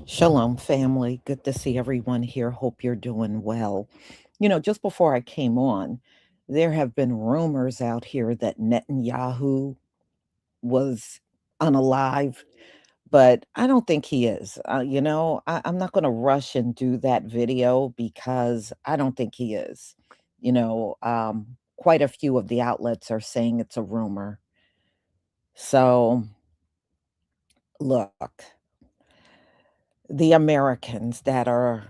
Shalom, family. Good to see everyone here. Hope you're doing well. Just before I came on, there have been rumors out here that Netanyahu was unalive, but I don't think he is. I'm not going to rush and do that video because I don't think he is. Quite a few of the outlets are saying it's a rumor. So, look, the Americans that are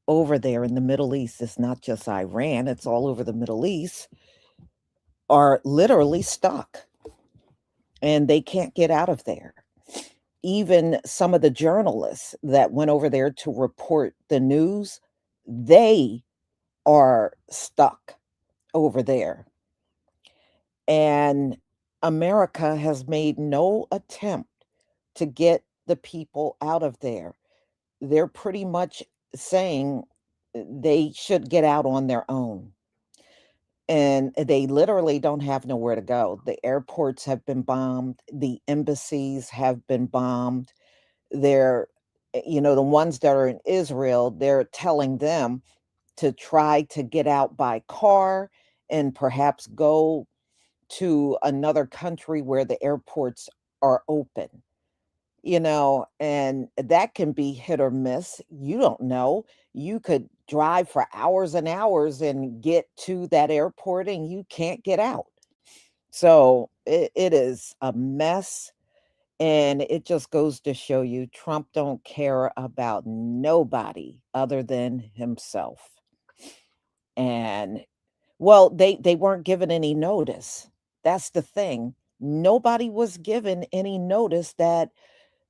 over there in the Middle East, it's not just Iran, it's all over the Middle East, are literally stuck and they can't get out of there. Even some of the journalists that went over there to report the news, they are stuck over there. And America has made no attempt to get the people out of there. They're pretty much saying they should get out on their own. And they literally don't have nowhere to go. The airports have been bombed, the embassies have been bombed. They're, the ones that are in Israel, they're telling them to try to get out by car and perhaps go to another country where the airports are open. And that can be hit or miss. You don't know. You could drive for hours and hours and get to that airport and you can't get out. So it is a mess. And it just goes to show you Trump don't care about nobody other than himself. And well, they weren't given any notice. That's the thing. Nobody was given any notice that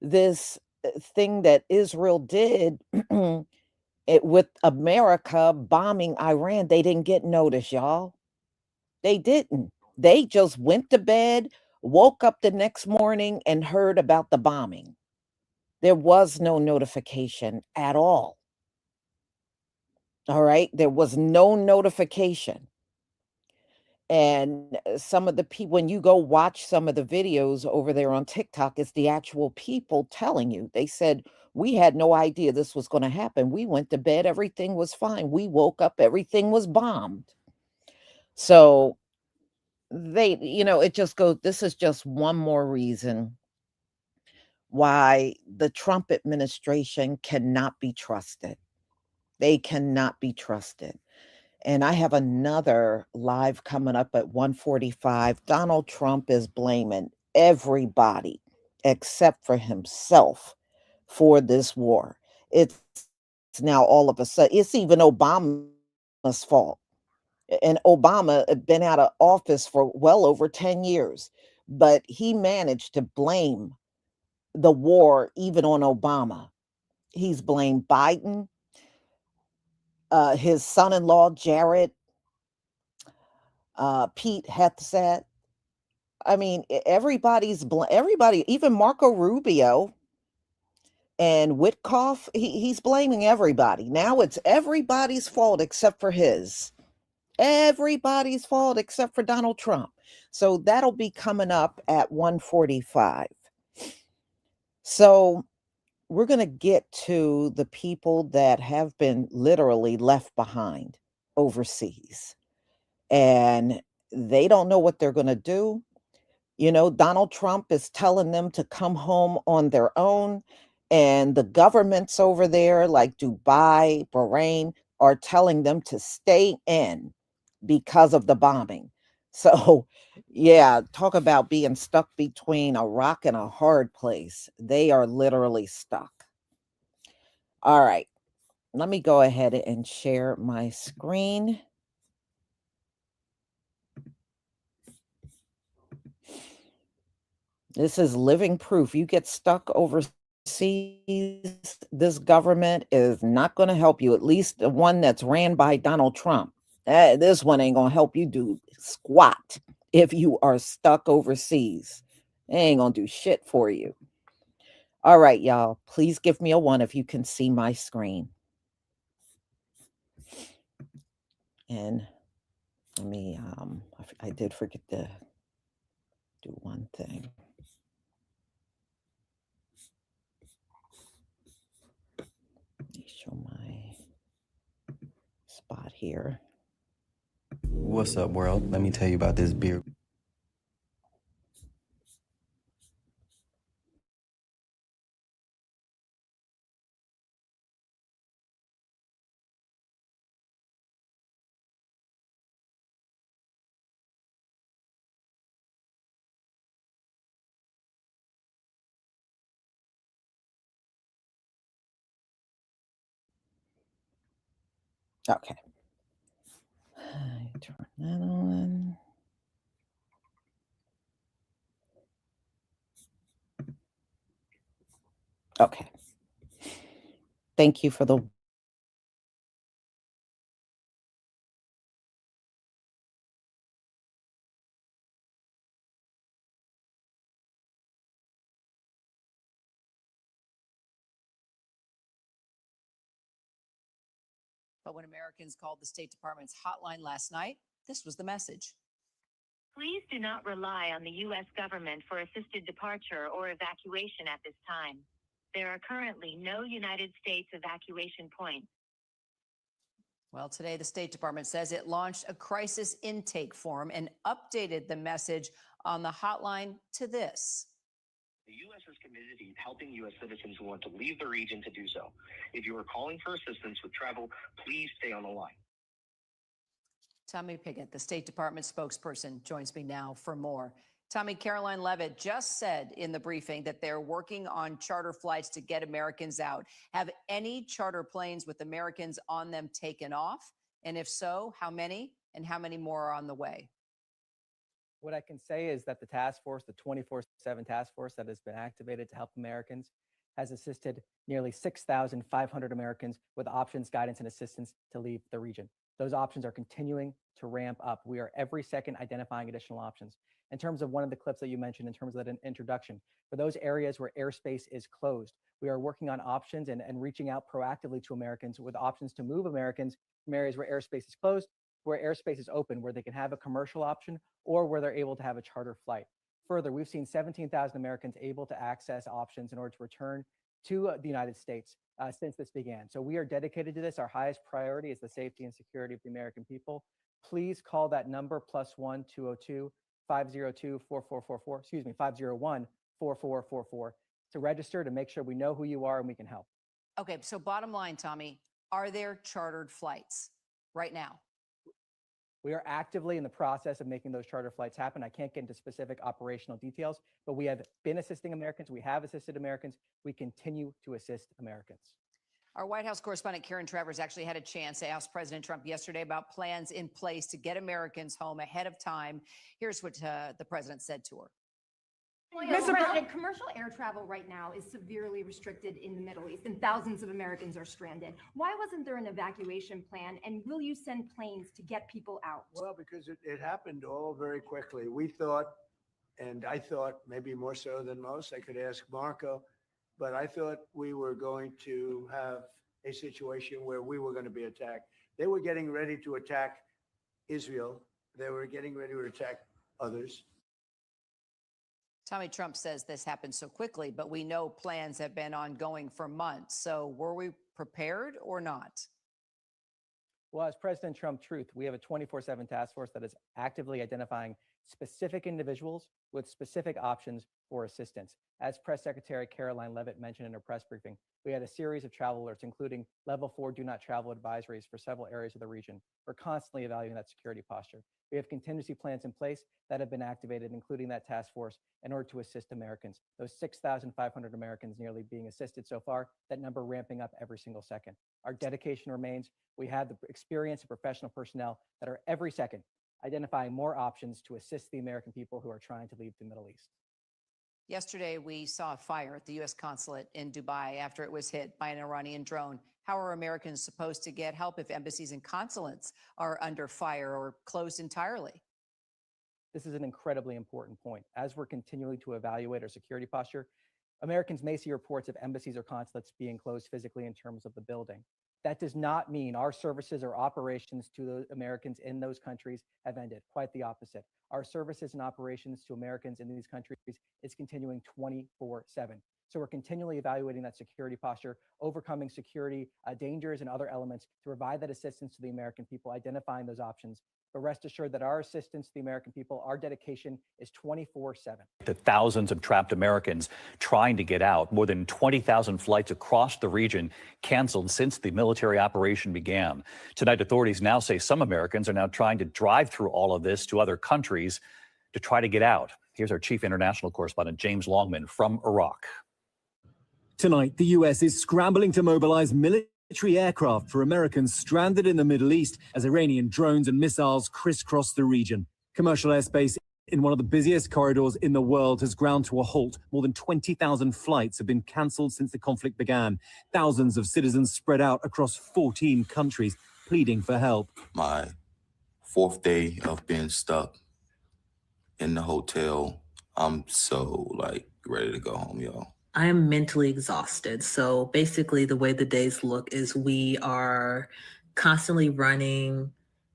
this thing that Israel did with America bombing Iran, they didn't get notice, y'all. They didn't. They just went to bed, woke up the next morning, and heard about the bombing. There was no notification at all. All right. There was no notification. And some of the people, when you go watch some of the videos over there on TikTok, it's the actual people telling you. They said, we had no idea this was going to happen. We went to bed, everything was fine. We woke up, everything was bombed. So it just goes, this is just one more reason why the Trump administration cannot be trusted. They cannot be trusted. And I have another live coming up at 1:45. Donald Trump is blaming everybody except for himself for this war. It's now all of a sudden, it's even Obama's fault. And Obama had been out of office for well over 10 years, but he managed to blame the war even on Obama. He's blamed Biden, his son-in-law, Jared, Pete Hegseth. I mean, everybody, even Marco Rubio and Witkoff, he's blaming everybody. Now it's everybody's fault except for his. Everybody's fault except for Donald Trump. So that'll be coming up at 1:45. So we're going to get to the people that have been literally left behind overseas. And they don't know what they're going to do. Donald Trump is telling them to come home on their own. And the governments over there, like Dubai, Bahrain, are telling them to stay in because of the bombing. So, yeah, talk about being stuck between a rock and a hard place. They are literally stuck. All right, let me go ahead and share my screen. This is living proof. You get stuck overseas, this government is not going to help you, at least the one that's ran by Donald Trump. This one ain't going to help you do squat if you are stuck overseas. They ain't going to do shit for you. All right, y'all. Please give me a one if you can see my screen. And let me, I did forget to do one thing. here. What's up, world? Let me tell you about this beer. Okay. Turn that on. Okay. Thank you for the But when Americans called the State Department's hotline last night, this was the message. Please do not rely on the U.S. government for assisted departure or evacuation at this time. There are currently no United States evacuation points. Well, today the State Department says it launched a crisis intake form and updated the message on the hotline to this. The U.S. is committed to helping U.S. citizens who want to leave the region to do so. If you are calling for assistance with travel, please stay on the line. Tommy Pigott, the State Department spokesperson, joins me now for more. Tommy, Caroline Leavitt just said in the briefing that they're working on charter flights to get Americans out. Have any charter planes with Americans on them taken off? And if so, how many? And how many more are on the way? What I can say is that the task force, the 24/7 task force that has been activated to help Americans, has assisted nearly 6,500 Americans with options, guidance, and assistance to leave the region. Those options are continuing to ramp up. We are every second identifying additional options. In terms of one of the clips that you mentioned, in terms of that introduction, for those areas where airspace is closed, we are working on options and reaching out proactively to Americans with options to move Americans from areas where airspace is closed, where airspace is open, where they can have a commercial option or where they're able to have a charter flight. Further, we've seen 17,000 Americans able to access options in order to return to the United States since this began. So we are dedicated to this. Our highest priority is the safety and security of the American people. Please call that number +1 202 502 4444, excuse me, 501 4444 to register, to make sure we know who you are and we can help. Okay, so bottom line, Tommy, are there chartered flights right now? We are actively in the process of making those charter flights happen. I can't get into specific operational details, but we have been assisting Americans. We have assisted Americans. We continue to assist Americans. Our White House correspondent Karen Travers actually had a chance to ask President Trump yesterday about plans in place to get Americans home ahead of time. Here's what the president said to her. Mr. President, commercial air travel right now is severely restricted in the Middle East, and thousands of Americans are stranded. Why wasn't there an evacuation plan, and will you send planes to get people out? Well, because it happened all very quickly. We thought, and I thought maybe more so than most, I could ask Marco, but I thought we were going to have a situation where we were going to be attacked. They were getting ready to attack Israel. They were getting ready to attack others. Tommy, Trump says this happened so quickly, but we know plans have been ongoing for months. So were we prepared or not? Well, as President Trump truth, we have a 24/7 task force that is actively identifying specific individuals with specific options for assistance. As Press Secretary Caroline Leavitt mentioned in her press briefing, we had a series of travel alerts, including level 4 do not travel advisories for several areas of the region. We're constantly evaluating that security posture. We have contingency plans in place that have been activated, including that task force, in order to assist Americans. Those 6,500 Americans nearly being assisted so far, that number ramping up every single second. Our dedication remains. We have the experience and professional personnel that are every second identifying more options to assist the American people who are trying to leave the Middle East. Yesterday, we saw a fire at the U.S. consulate in Dubai after it was hit by an Iranian drone. How are Americans supposed to get help if embassies and consulates are under fire or closed entirely? This is an incredibly important point. As we're continuing to evaluate our security posture, Americans may see reports of embassies or consulates being closed physically in terms of the building. That does not mean our services or operations to the Americans in those countries have ended. Quite the opposite. Our services and operations to Americans in these countries is continuing 24/7. So we're continually evaluating that security posture, overcoming security dangers and other elements to provide that assistance to the American people, identifying those options. But rest assured that our assistance to the American people, our dedication is 24/7. The thousands of trapped Americans trying to get out. More than 20,000 flights across the region canceled since the military operation began. Tonight, authorities now say some Americans are now trying to drive through all of this to other countries to try to get out. Here's our chief international correspondent, James Longman from Iraq. Tonight, the U.S. is scrambling to mobilize military aircraft for Americans stranded in the Middle East as Iranian drones and missiles crisscross the region. Commercial airspace in one of the busiest corridors in the world has ground to a halt. More than 20,000 flights have been cancelled since the conflict began. Thousands of citizens spread out across 14 countries pleading for help. My fourth day of being stuck in the hotel. I'm so ready to go home, y'all. I am mentally exhausted. So basically the way the days look is we are constantly running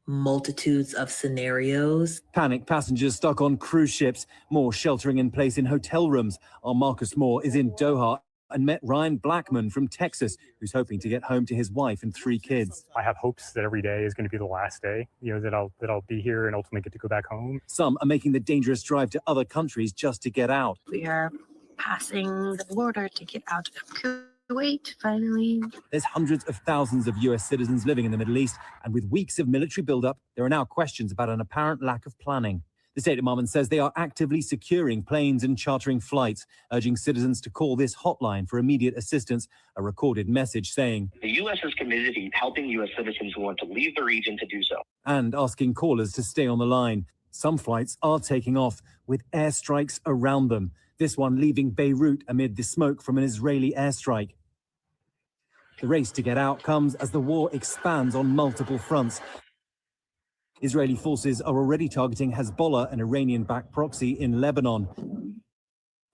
multitudes of scenarios. Panicked passengers stuck on cruise ships, more sheltering in place in hotel rooms. Our Marcus Moore is in Doha and met Ryan Blackman from Texas, who's hoping to get home to his wife and 3 kids. I have hopes that every day is going to be the last day, that I'll be here and ultimately get to go back home. Some are making the dangerous drive to other countries just to get out. We are passing the border to get out of Kuwait, finally. There's hundreds of thousands of US citizens living in the Middle East, and with weeks of military buildup, there are now questions about an apparent lack of planning. The State Department says they are actively securing planes and chartering flights, urging citizens to call this hotline for immediate assistance, a recorded message saying, The U.S. is committed to helping U.S. citizens who want to leave the region to do so. And asking callers to stay on the line. Some flights are taking off, with airstrikes around them. This one leaving Beirut amid the smoke from an Israeli airstrike. The race to get out comes as the war expands on multiple fronts. Israeli forces are already targeting Hezbollah, an Iranian-backed proxy in Lebanon.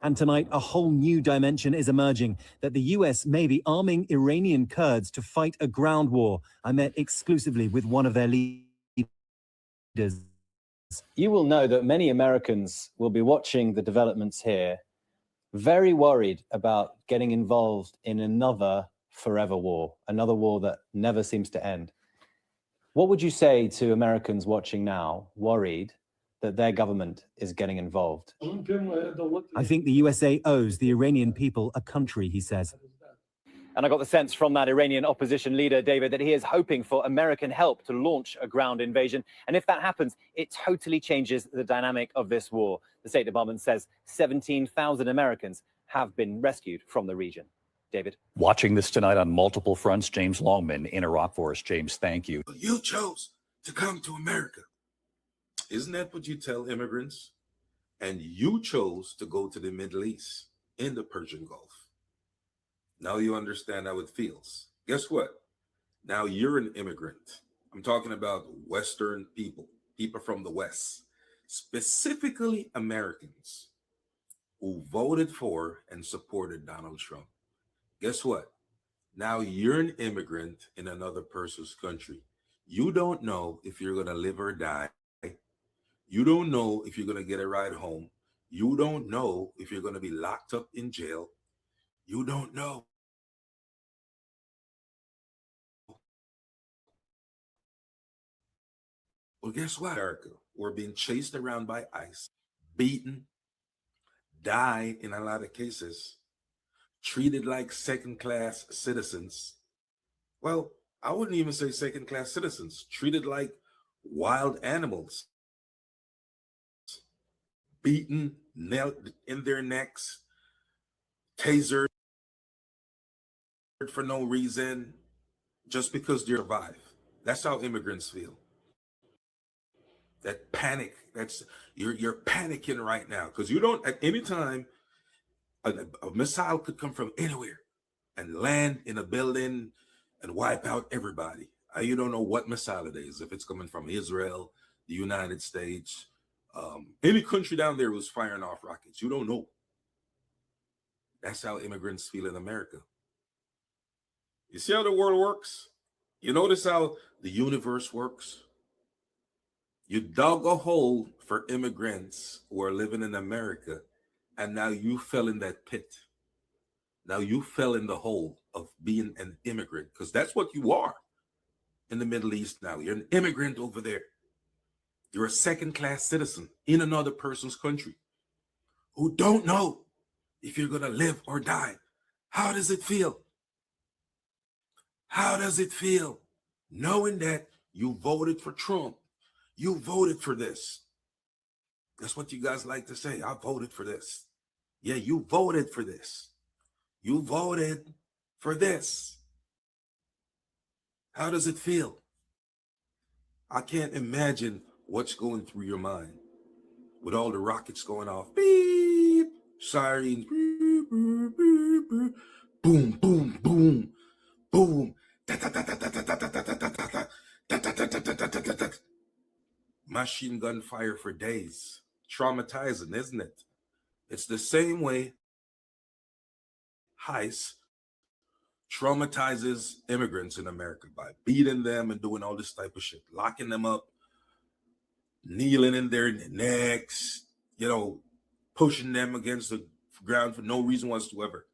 And tonight, a whole new dimension is emerging, that the US may be arming Iranian Kurds to fight a ground war. I met exclusively with one of their leaders. You will know that many Americans will be watching the developments here, very worried about getting involved in another forever war, another war that never seems to end. What would you say to Americans watching now, worried that their government is getting involved? I think the USA owes the Iranian people a country, he says. And I got the sense from that Iranian opposition leader, David, that he is hoping for American help to launch a ground invasion. And if that happens, it totally changes the dynamic of this war. The State Department says 17,000 Americans have been rescued from the region. David. Watching this tonight on multiple fronts, James Longman in Iraq for us. James, thank you. You chose to come to America. Isn't that what you tell immigrants? And you chose to go to the Middle East in the Persian Gulf. Now you understand how it feels. Guess what? Now you're an immigrant. I'm talking about Western people, people from the West, specifically Americans who voted for and supported Donald Trump. Guess what? Now you're an immigrant in another person's country. You don't know if you're going to live or die. You don't know if you're going to get a ride home. You don't know if you're going to be locked up in jail. You don't know. Well, guess what, America? We're being chased around by ICE, beaten, die in a lot of cases, treated like second-class citizens. Well, I wouldn't even say second-class citizens, treated like wild animals, beaten, knelt in their necks, tasered for no reason, just because they survive. That's how immigrants feel. That panic, you're panicking right now because you don't, at any time, a missile could come from anywhere and land in a building and wipe out everybody. You don't know what missile it is, if it's coming from Israel, the United States, any country down there who's firing off rockets. You don't know. That's how immigrants feel in America. You see how the world works? You notice how the universe works? You dug a hole for immigrants who are living in America, and now you fell in that pit. Now you fell in the hole of being an immigrant, because that's what you are in the Middle East now. You're an immigrant over there. You're a second-class citizen in another person's country who don't know if you're going to live or die. How does it feel? How does it feel knowing that you voted for Trump? You voted for this. That's what you guys like to say. I voted for this. Yeah, you voted for this. You voted for this. How does it feel? I can't imagine what's going through your mind with all the rockets going off. Beep, sirens. Beep, beep, beep, beep. Boom, boom, boom, boom. Machine gun fire for days. Traumatizing, isn't it? It's the same way ICE traumatizes immigrants in America by beating them and doing all this type of shit, locking them up, kneeling in their necks, pushing them against the ground for no reason whatsoever.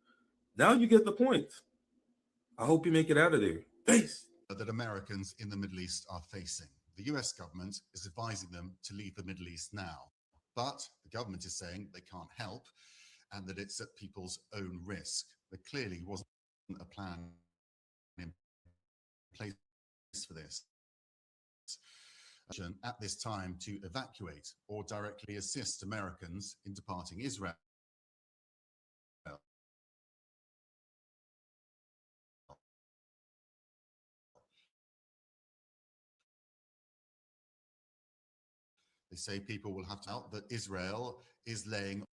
Now you get the point. I hope you make it out of there. Peace. That Americans in the Middle East are facing. The US government is advising them to leave the Middle East now, but the government is saying they can't help and that it's at people's own risk. There clearly wasn't a plan in place for this at this time to evacuate or directly assist Americans in departing Israel. They say people will have to out that Israel is laying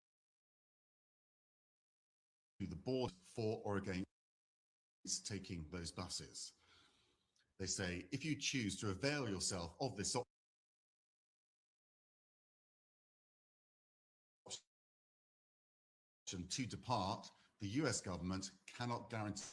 to the board for or against taking those buses. They say if you choose to avail yourself of this option to depart, the US government cannot guarantee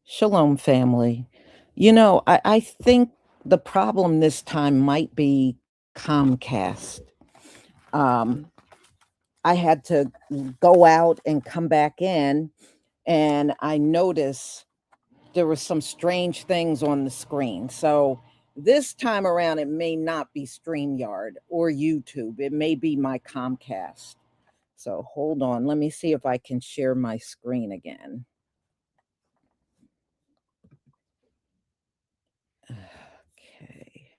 Shalom, family. I think the problem this time might be Comcast. Um, I had to go out and come back in, and I noticed there were some strange things on the screen. So this time around, it may not be StreamYard or YouTube. It may be my Comcast. So hold on. Let me see if I can share my screen again. Okay.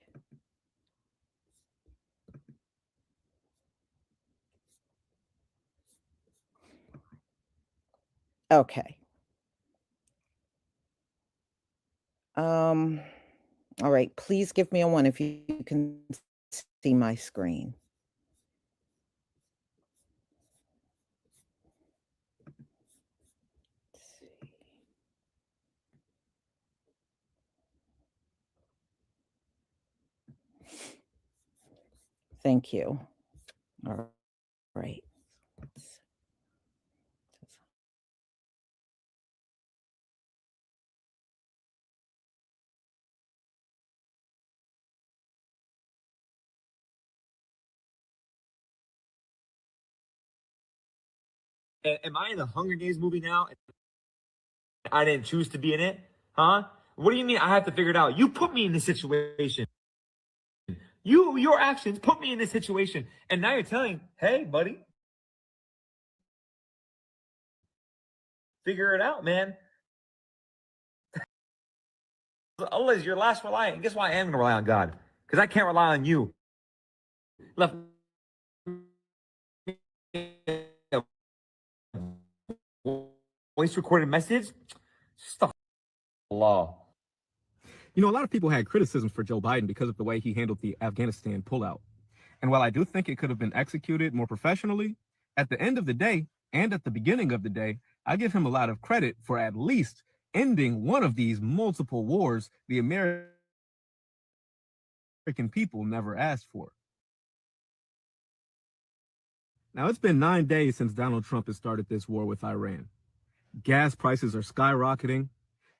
Okay. Um, all right. Please give me a one if you can see my screen. Thank you. All right. Am I in the Hunger Games movie now? I didn't choose to be in it, huh? What do you mean I have to figure it out? You put me in this situation. Your actions put me in this situation. And now you're telling, hey, buddy, figure it out, man. Allah is your last reliant. And guess why I am going to rely on God? Because I can't rely on you. Left voice recorded message? Stuff. Allah. You know, a lot of people had criticisms for Joe Biden because of the way he handled the Afghanistan pullout. And while I do think it could have been executed more professionally, at the end of the day and at the beginning of the day, I give him a lot of credit for at least ending one of these multiple wars the American people never asked for. Now, it's been 9 days since Donald Trump has started this war with Iran. Gas prices are skyrocketing.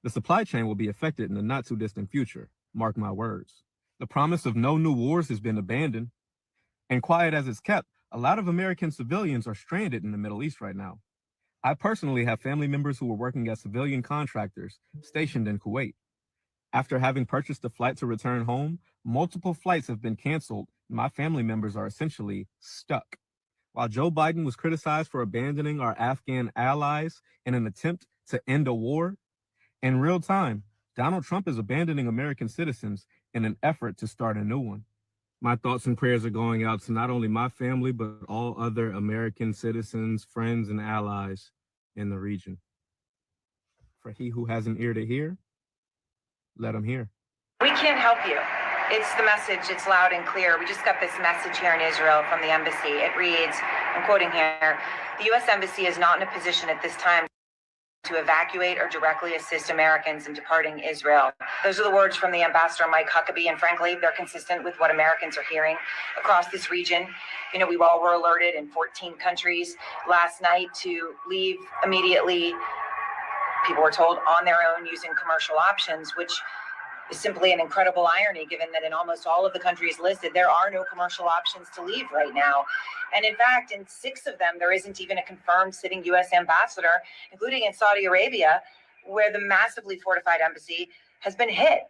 The supply chain will be affected in the not too distant future. Mark my words. The promise of no new wars has been abandoned. And quiet as it's kept, a lot of American civilians are stranded in the Middle East right now. I personally have family members who were working as civilian contractors stationed in Kuwait. After having purchased a flight to return home, multiple flights have been canceled. My family members are essentially stuck. While Joe Biden was criticized for abandoning our Afghan allies in an attempt to end a war, in real time, Donald Trump is abandoning American citizens in an effort to start a new one. My thoughts and prayers are going out to not only my family, but all other American citizens, friends, and allies in the region. For he who has an ear to hear, let him hear. We can't help you. It's the message. It's loud and clear. We just got this message here in Israel from the embassy. It reads, I'm quoting here, the U.S. Embassy is not in a position at this time to evacuate or directly assist Americans in departing Israel. Those are the words from the ambassador, Mike Huckabee, and frankly, they're consistent with what Americans are hearing across this region. You know, we all were alerted in 14 countries last night to leave immediately. People were told on their own using commercial options, which is simply an incredible irony given that in almost all of the countries listed, there are no commercial options to leave right now. And in fact, in 6 of them, there isn't even a confirmed sitting U.S. ambassador, including in Saudi Arabia, where the massively fortified embassy has been hit.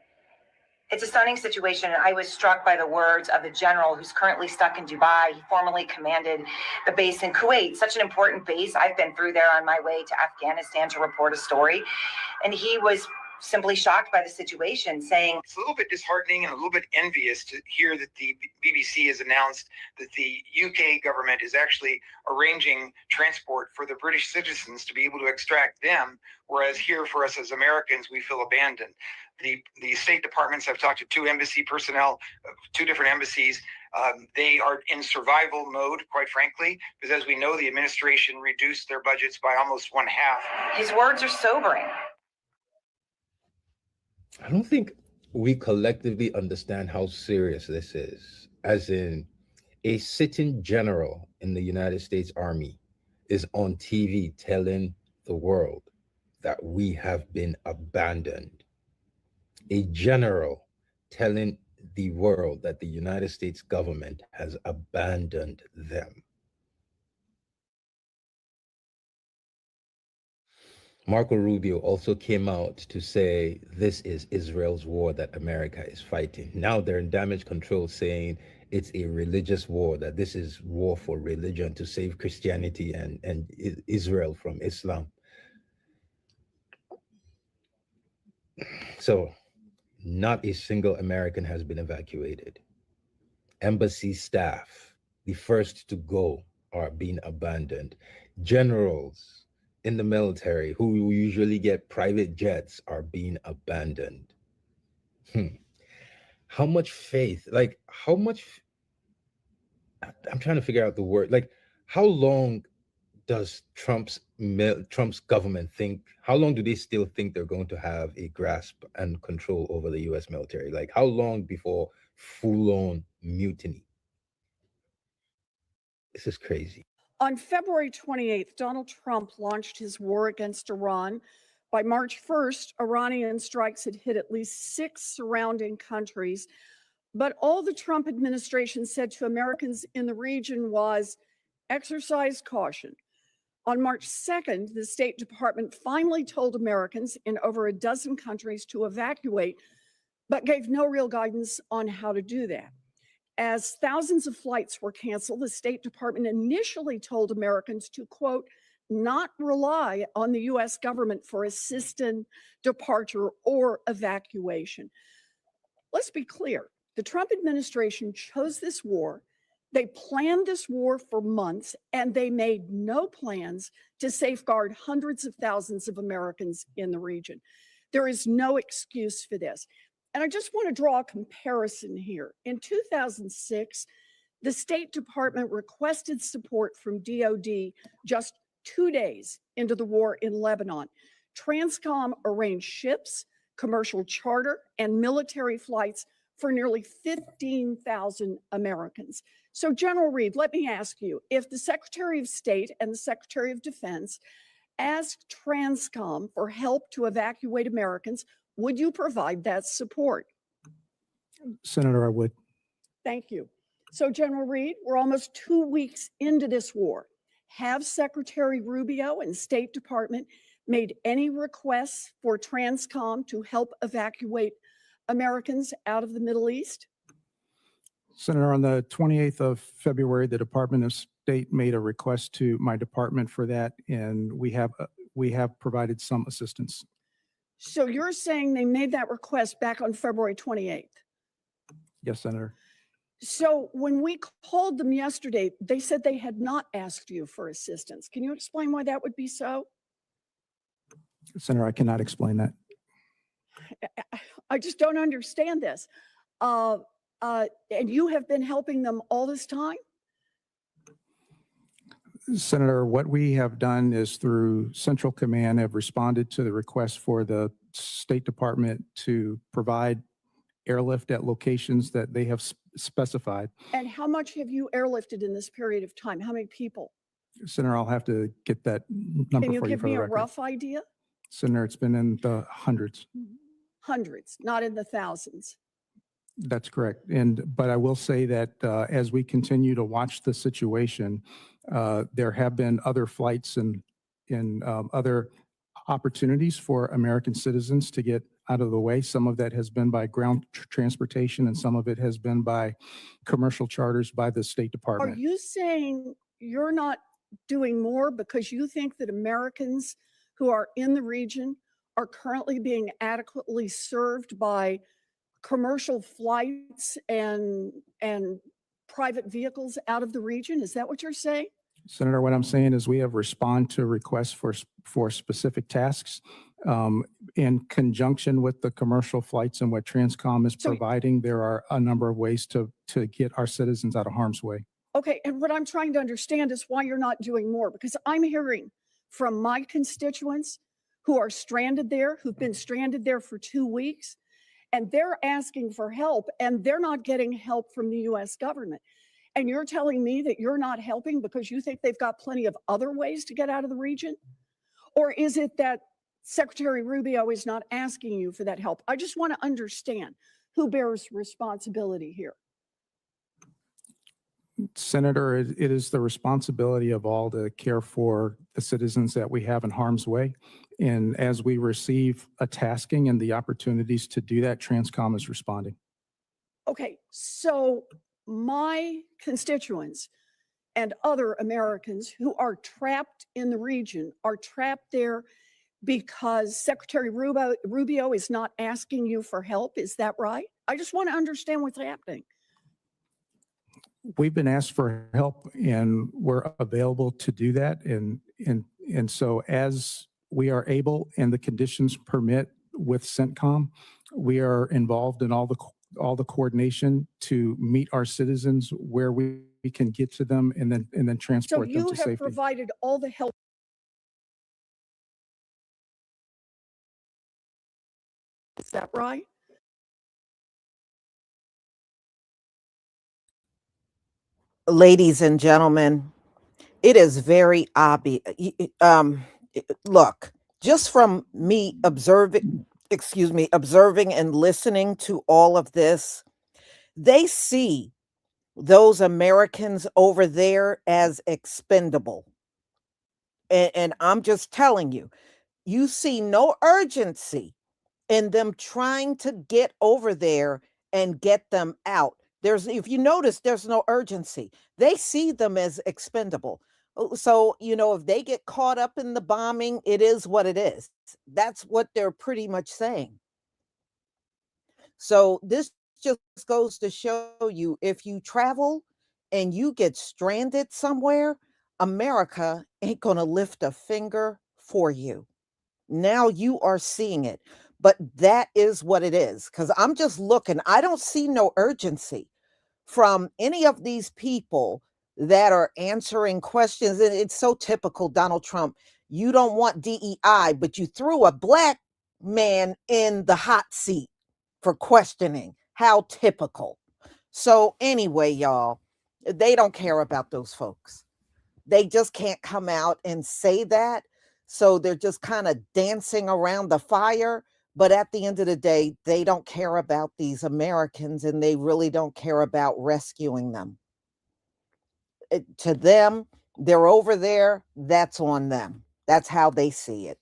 It's a stunning situation, and I was struck by the words of the general who's currently stuck in Dubai. He formerly commanded the base in Kuwait, such an important base. I've been through there on my way to Afghanistan to report a story, and he was simply shocked by the situation, saying, it's a little bit disheartening and a little bit envious to hear that the BBC has announced that the UK government is actually arranging transport for the British citizens to be able to extract them, whereas here for us as Americans, we feel abandoned. The State Departments, I've talked to 2 embassy personnel, 2 different embassies. They are in survival mode, quite frankly, because as we know, the administration reduced their budgets by almost 1/2. His words are sobering. I don't think we collectively understand how serious this is. As in, a sitting general in the United States Army is on TV telling the world that we have been abandoned. A general telling the world that the United States government has abandoned them. Marco Rubio also came out to say this is Israel's war that America is fighting. Now they're in damage control saying it's a religious war, that this is war for religion to save Christianity and Israel from Islam. So not a single American has been evacuated. Embassy staff, the first to go, are being abandoned. Generals in the military who usually get private jets are being abandoned. How much faith, like how much, I'm trying to figure out the word, like how long does Trump's government think, how long do they still think they're going to have a grasp and control over the US military? Like how long before full-on mutiny? This is crazy. On February 28th, Donald Trump launched his war against Iran. By March 1st, Iranian strikes had hit at least 6 surrounding countries. But all the Trump administration said to Americans in the region was exercise caution. On March 2nd, the State Department finally told Americans in over a dozen countries to evacuate, but gave no real guidance on how to do that. As thousands of flights were canceled, the State Department initially told Americans to, quote, not rely on the US government for assistance, departure, or evacuation. Let's be clear. The Trump administration chose this war. They planned this war for months, and they made no plans to safeguard hundreds of thousands of Americans in the region. There is no excuse for this. And I just want to draw a comparison here. In 2006, the State Department requested support from DOD just 2 days into the war in Lebanon. Transcom arranged ships, commercial charter, and military flights for nearly 15,000 Americans. So General Reed, let me ask you, if the Secretary of State and the Secretary of Defense asked Transcom for help to evacuate Americans, would you provide that support? Senator, I would. Thank you. So General Reed, we're almost 2 weeks into this war. Have Secretary Rubio and State Department made any requests for Transcom to help evacuate Americans out of the Middle East? Senator, on the 28th of February, the Department of State made a request to my department for that, and we have provided some assistance. So you're saying they made that request back on February 28th? Yes, Senator. So when we called them yesterday, they said they had not asked you for assistance. Can you explain why that would be so? Senator, I cannot explain that. I just don't understand this. And you have been helping them all this time? Senator, what we have done is through Central Command have responded to the request for the State Department to provide airlift at locations that they have specified. And how much have you airlifted in this period of time? How many people? Senator, I'll have to get that number Can you for you give for me the a record. rough idea? Senator, it's been in the hundreds. Hundreds, not in the thousands. That's correct. But I will say that as we continue to watch the situation, there have been other flights and other opportunities for American citizens to get out of the way. Some of that has been by ground transportation, and some of it has been by commercial charters by the State Department. Are you saying you're not doing more because you think that Americans who are in the region are currently being adequately served by commercial flights and private vehicles out of the region? Is that what you're saying? Senator, what I'm saying is we have responded to requests for specific tasks in conjunction with the commercial flights and what Transcom is providing. There are a number of ways to get our citizens out of harm's way. Okay, and what I'm trying to understand is why you're not doing more, because I'm hearing from my constituents who are stranded there, who've been stranded there for 2 weeks, and they're asking for help, and they're not getting help from the US government. And you're telling me that you're not helping because you think they've got plenty of other ways to get out of the region? Or is it that Secretary Rubio is not asking you for that help. I just want to understand who bears responsibility here. Senator, it is the responsibility of all to care for the citizens that we have in harm's way. And as we receive a tasking and the opportunities to do that, Transcom is responding. Okay, so my constituents and other Americans who are trapped in the region are trapped there because Secretary Rubio is not asking you for help. Is that right? I just want to understand what's happening. We've been asked for help and we're available to do that. And so as we are able and the conditions permit with CENTCOM, we are involved in all the coordination to meet our citizens where we can get to them and then transport them to So you safety. have provided all the help. Is that right? Ladies and gentlemen, it is very obvious. Look, just from me observing and listening to all of this, they see those Americans over there as expendable. And I'm just telling you, you see no urgency in them trying to get over there and get them out. If you notice, there's no urgency. They see them as expendable. So, if they get caught up in the bombing, it is what it is. That's what they're pretty much saying. So this just goes to show you, if you travel and you get stranded somewhere, America ain't going to lift a finger for you. Now you are seeing it, but that is what it is. Because I'm just looking, I don't see no urgency from any of these people that are answering questions. And it's so typical Donald Trump. You don't want DEI, but you threw a black man in the hot seat for questioning. How typical. So anyway, y'all, they don't care about those folks. They just can't come out and say that. So they're just kind of dancing around the fire. But at the end of the day, they don't care about these Americans and they really don't care about rescuing them. To them, they're over there. That's on them. That's how they see it.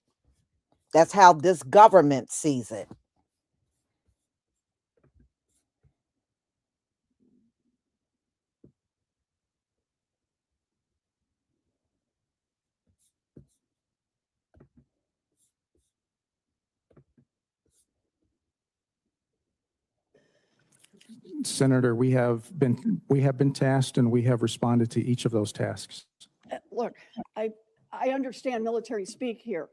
That's how this government sees it. Senator, we have been tasked and we have responded to each of those tasks. Look, I understand military speak here,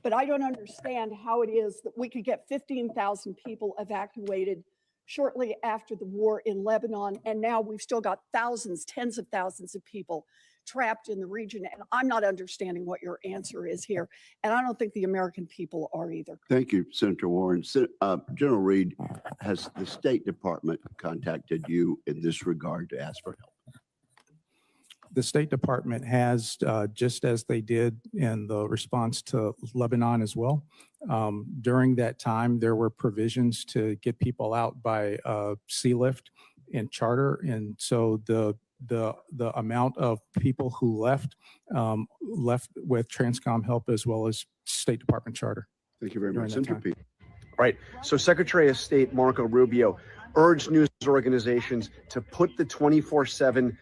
but I don't understand how it is that we could get 15,000 people evacuated shortly after the war in Lebanon, and now we've still got thousands, tens of thousands of people trapped in the region. And I'm not understanding what your answer is here. And I don't think the American people are either. Thank you, Senator Warren. General Reed, has the State Department contacted you in this regard to ask for help? The State Department has, just as they did in the response to Lebanon as well. During that time, there were provisions to get people out by sea lift and charter. And so the amount of people who left with Transcom help as well as State Department charter. Thank you very much. Senator Pete. Right. So Secretary of State Marco Rubio urged news organizations to put the 24/7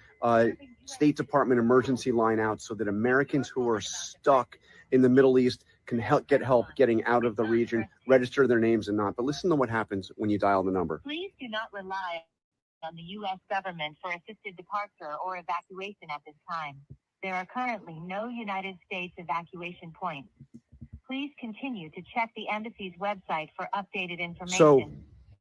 State Department emergency line out so that Americans who are stuck in the Middle East can get help getting out of the region, register their names and not. But listen to what happens when you dial the number. Please do not rely on the U.S. government for assisted departure or evacuation at this time. There are currently no United States evacuation points. Please continue to check the embassy's website for updated information. So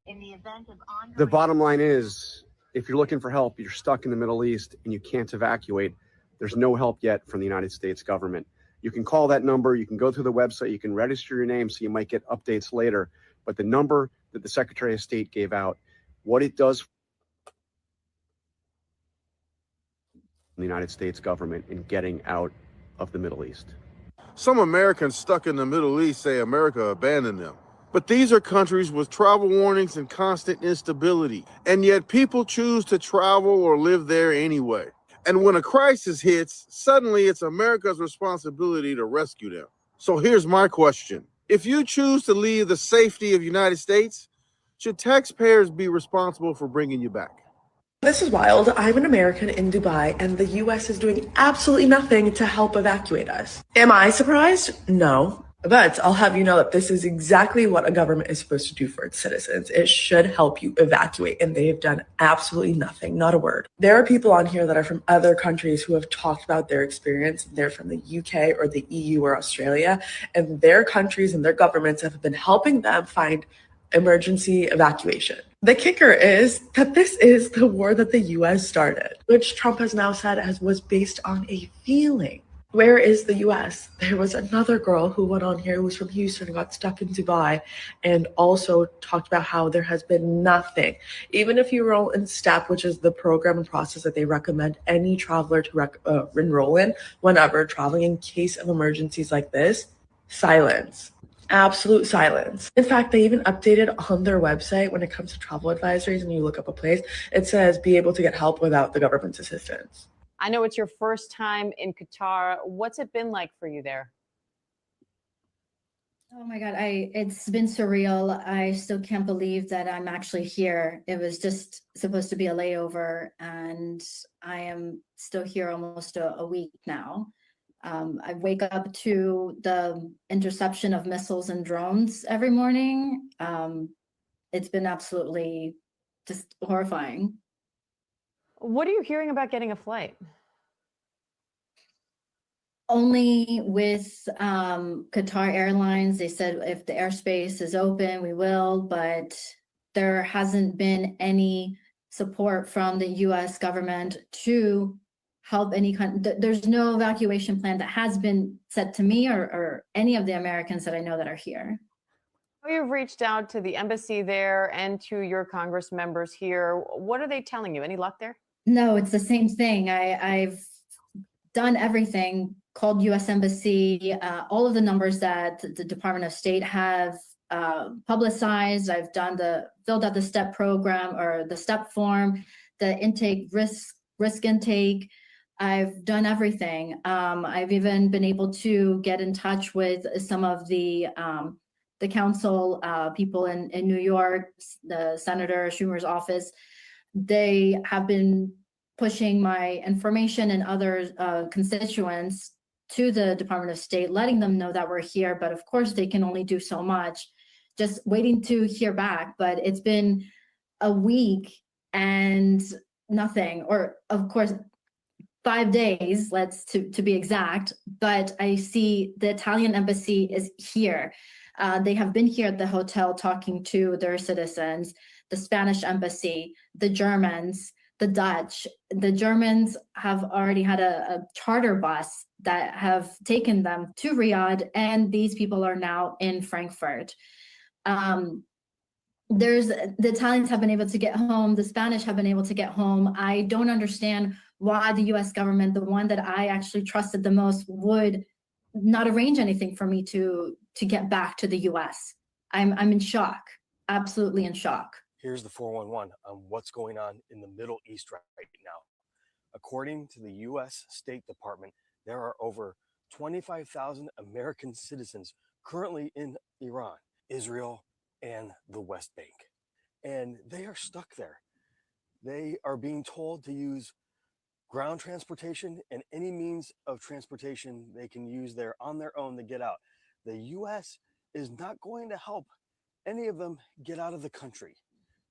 in the event of ongoing... The bottom line is, if you're looking for help, you're stuck in the Middle East and you can't evacuate, there's no help yet from the United States government. You can call that number, you can go through the website, you can register your name so you might get updates later. But the number that the Secretary of State gave out, what it does for the United States government in getting out of the Middle East. Some Americans stuck in the Middle East say America abandoned them. But these are countries with travel warnings and constant instability. And yet people choose to travel or live there anyway. And when a crisis hits, suddenly it's America's responsibility to rescue them. So here's my question. If you choose to leave the safety of the United States, should taxpayers be responsible for bringing you back? This is wild. I'm an American in Dubai, and the US is doing absolutely nothing to help evacuate us. Am I surprised? No. But I'll have you know that this is exactly what a government is supposed to do for its citizens. It should help you evacuate, and they have done absolutely nothing, not a word. There are people on here that are from other countries who have talked about their experience. They're from the UK or the EU or Australia, and their countries and their governments have been helping them find emergency evacuation. The kicker is that this is the war that the US started, which Trump has now said was based on a feeling. Where is the US? There was another girl who went on here who was from Houston and got stuck in Dubai and also talked about how there has been nothing. Even if you enroll in STEP, which is the program and process that they recommend any traveler to enroll in whenever traveling in case of emergencies like this, silence. Absolute silence. In fact, they even updated on their website when it comes to travel advisories and you look up a place, it says be able to get help without the government's assistance. I know it's your first time in Qatar. What's it been like for you there? Oh my God, it's been surreal. I still can't believe that I'm actually here. It was just supposed to be a layover, and I am still here almost a week now. I wake up to the interception of missiles and drones every morning. It's been absolutely just horrifying. What are you hearing about getting a flight? Only with Qatar Airlines. They said if the airspace is open, we will, but there hasn't been any support from the US government to help any country. There's no evacuation plan that has been said to me or any of the Americans that I know that are here. You've reached out to the embassy there and to your Congress members here. What are they telling you? Any luck there? No, it's the same thing. I've done everything, called US Embassy, all of the numbers that the Department of State have publicized. I've filled out the STEP program or the STEP form, the intake risk intake. I've done everything. I've even been able to get in touch with some of the council people in New York, the Senator Schumer's office. They have been pushing my information and other constituents to the Department of State, letting them know that we're here. But of course, they can only do so much, just waiting to hear back. But it's been a week and nothing, or of course, 5 days, to be exact. But I see the Italian embassy is here. They have been here at the hotel talking to their citizens, the Spanish embassy, the Germans, the Dutch. The Germans have already had a charter bus that have taken them to Riyadh, and these people are now in Frankfurt. The Italians have been able to get home. The Spanish have been able to get home. I don't understand why the US government, the one that I actually trusted the most, would not arrange anything for me to get back to the US. I'm in shock, absolutely in shock. Here's the 411 on what's going on in the Middle East right now. According to the U.S. State Department, there are over 25,000 American citizens currently in Iran, Israel, and the West Bank. And they are stuck there. They are being told to use ground transportation and any means of transportation they can use there on their own to get out. The U.S. is not going to help any of them get out of the country.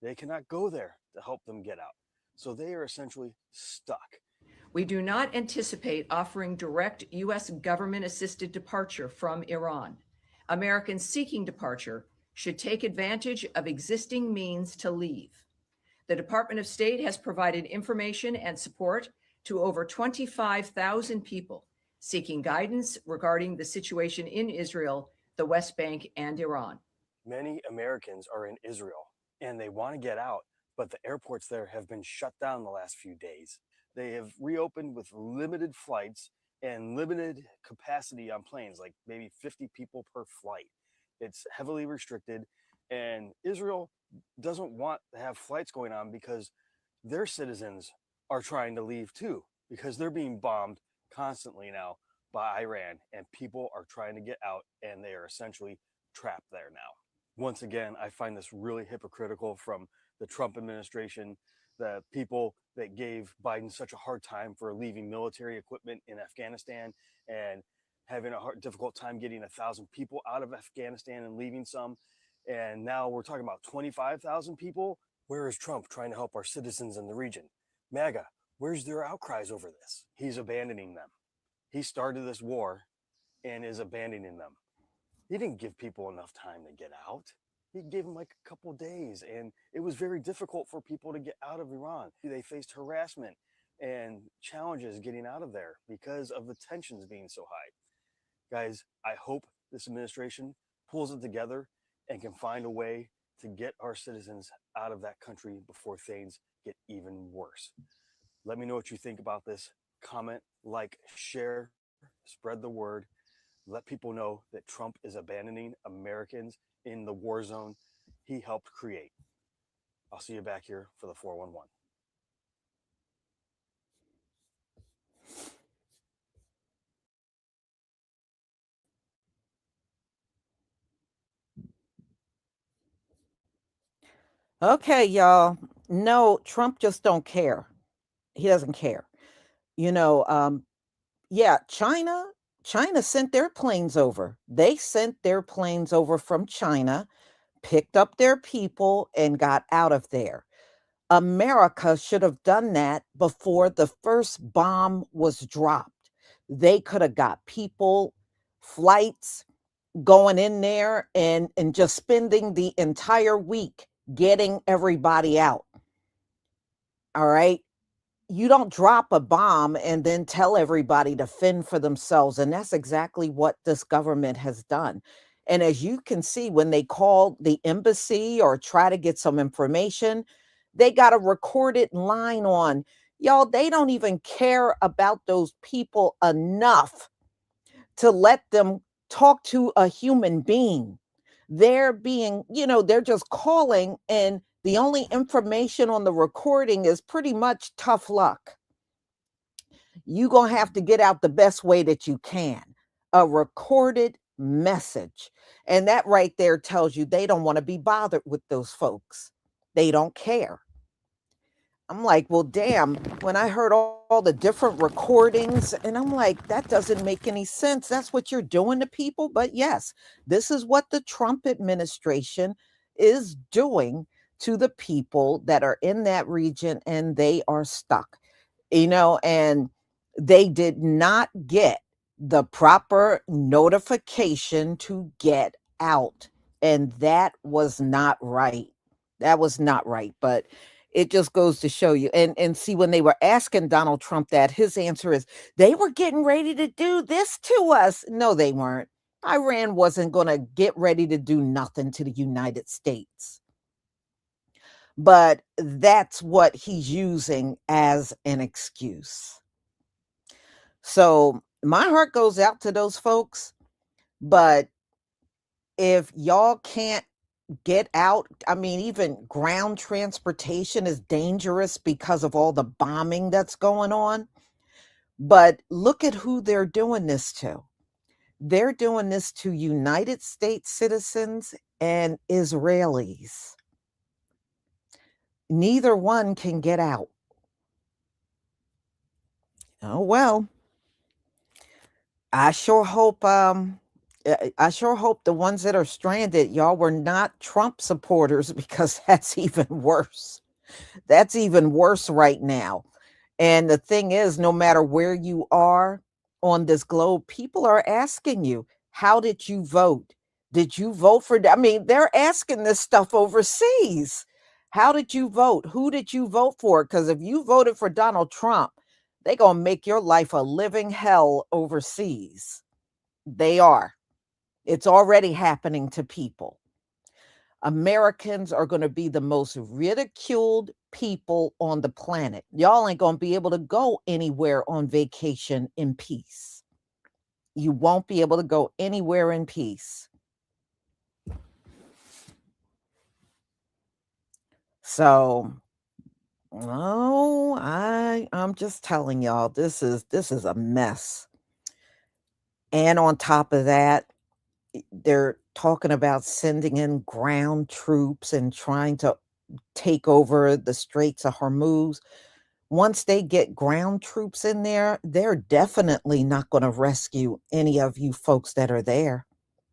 They cannot go there to help them get out. So they are essentially stuck. We do not anticipate offering direct U.S. government-assisted departure from Iran. Americans seeking departure should take advantage of existing means to leave. The Department of State has provided information and support to over 25,000 people seeking guidance regarding the situation in Israel, the West Bank, and Iran. Many Americans are in Israel and they want to get out, but the airports there have been shut down the last few days. They have reopened with limited flights, and limited capacity on planes, like maybe 50 people per flight. It's heavily restricted, and Israel doesn't want to have flights going on because their citizens are trying to leave too, because they're being bombed constantly now by Iran, and people are trying to get out, and they are essentially trapped there now. Once again, I find this really hypocritical from the Trump administration, the people that gave Biden such a hard time for leaving military equipment in Afghanistan and having a difficult time getting 1,000 people out of Afghanistan and leaving some. And now we're talking about 25,000 people. Where is Trump trying to help our citizens in the region? MAGA, where's their outcries over this? He's abandoning them. He started this war and is abandoning them. He didn't give people enough time to get out. He gave them like a couple days, and it was very difficult for people to get out of Iran. They faced harassment and challenges getting out of there because of the tensions being so high. Guys, I hope this administration pulls it together and can find a way to get our citizens out of that country before things get even worse. Let me know what you think about this. Comment, like, share, spread the word. Let people know that Trump is abandoning Americans in the war zone he helped create. I'll see you back here for the 411. Okay, y'all. No, Trump just don't care. He doesn't care. You know, yeah, China sent their planes over. They sent their planes over from China, picked up their people, and got out of there. America should have done that before the first bomb was dropped. They could have got people, flights going in there and just spending the entire week getting everybody out. All right. You don't drop a bomb and then tell everybody to fend for themselves. And that's exactly what this government has done. And as you can see, when they call the embassy or try to get some information, they got a recorded line on. Y'all, they don't even care about those people enough to let them talk to a human being. They're being, they're just calling, and the only information on the recording is pretty much tough luck. You're going to have to get out the best way that you can. A recorded message. And that right there tells you they don't want to be bothered with those folks. They don't care. I'm like, well, damn, when I heard all the different recordings, and I'm like, that doesn't make any sense. That's what you're doing to people. But yes, this is what the Trump administration is doing to the people that are in that region, and they are stuck, and they did not get the proper notification to get out. And that was not right. That was not right. But it just goes to show you. And see, when they were asking Donald Trump that, his answer is, they were getting ready to do this to us. No, they weren't. Iran wasn't going to get ready to do nothing to the United States. But that's what he's using as an excuse. So my heart goes out to those folks. But if y'all can't get out, I mean, even ground transportation is dangerous because of all the bombing that's going on. But look at who they're doing this to. They're doing this to United States citizens and Israelis. Neither one can get out. Oh, well, I sure hope I sure hope the ones that are stranded, y'all were not Trump supporters, because that's even worse. That's even worse right now. And the thing is, no matter where you are on this globe, people are asking you, how did you vote? Did you vote for? I mean, they're asking this stuff overseas. How did you vote? Who did you vote for? Because if you voted for Donald Trump, they're going to make your life a living hell overseas. They are. It's already happening to people. Americans are going to be the most ridiculed people on the planet. Y'all ain't going to be able to go anywhere on vacation in peace. You won't be able to go anywhere in peace. So, I'm just telling y'all, this is a mess. And on top of that, they're talking about sending in ground troops and trying to take over the Straits of Hormuz. Once they get ground troops in there, they're definitely not going to rescue any of you folks that are there.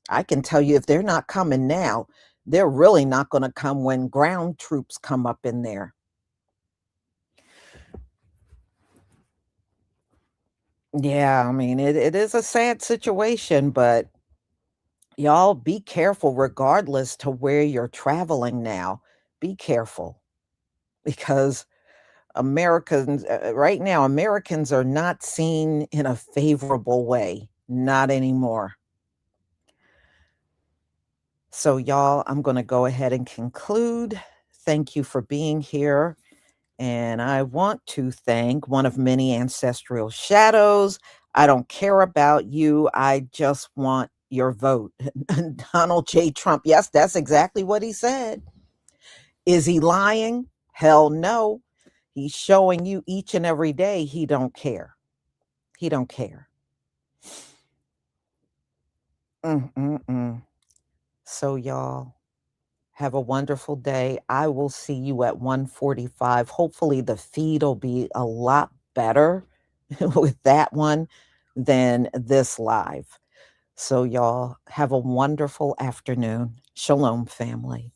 I can tell you, if they're not coming now, they're really not going to come when ground troops come up in there. Yeah, I mean, it is a sad situation, but y'all be careful regardless to where you're traveling now. Be careful because right now, Americans are not seen in a favorable way. Not anymore. So, y'all, I'm going to go ahead and conclude. Thank you for being here. And I want to thank one of many ancestral shadows. I don't care about you. I just want your vote. Donald J. Trump. Yes, that's exactly what he said. Is he lying? Hell no. He's showing you each and every day he don't care. He don't care. So, y'all, have a wonderful day. I will see you at 1:45. Hopefully the feed will be a lot better with that one than this live. So, y'all, have a wonderful afternoon. Shalom, family.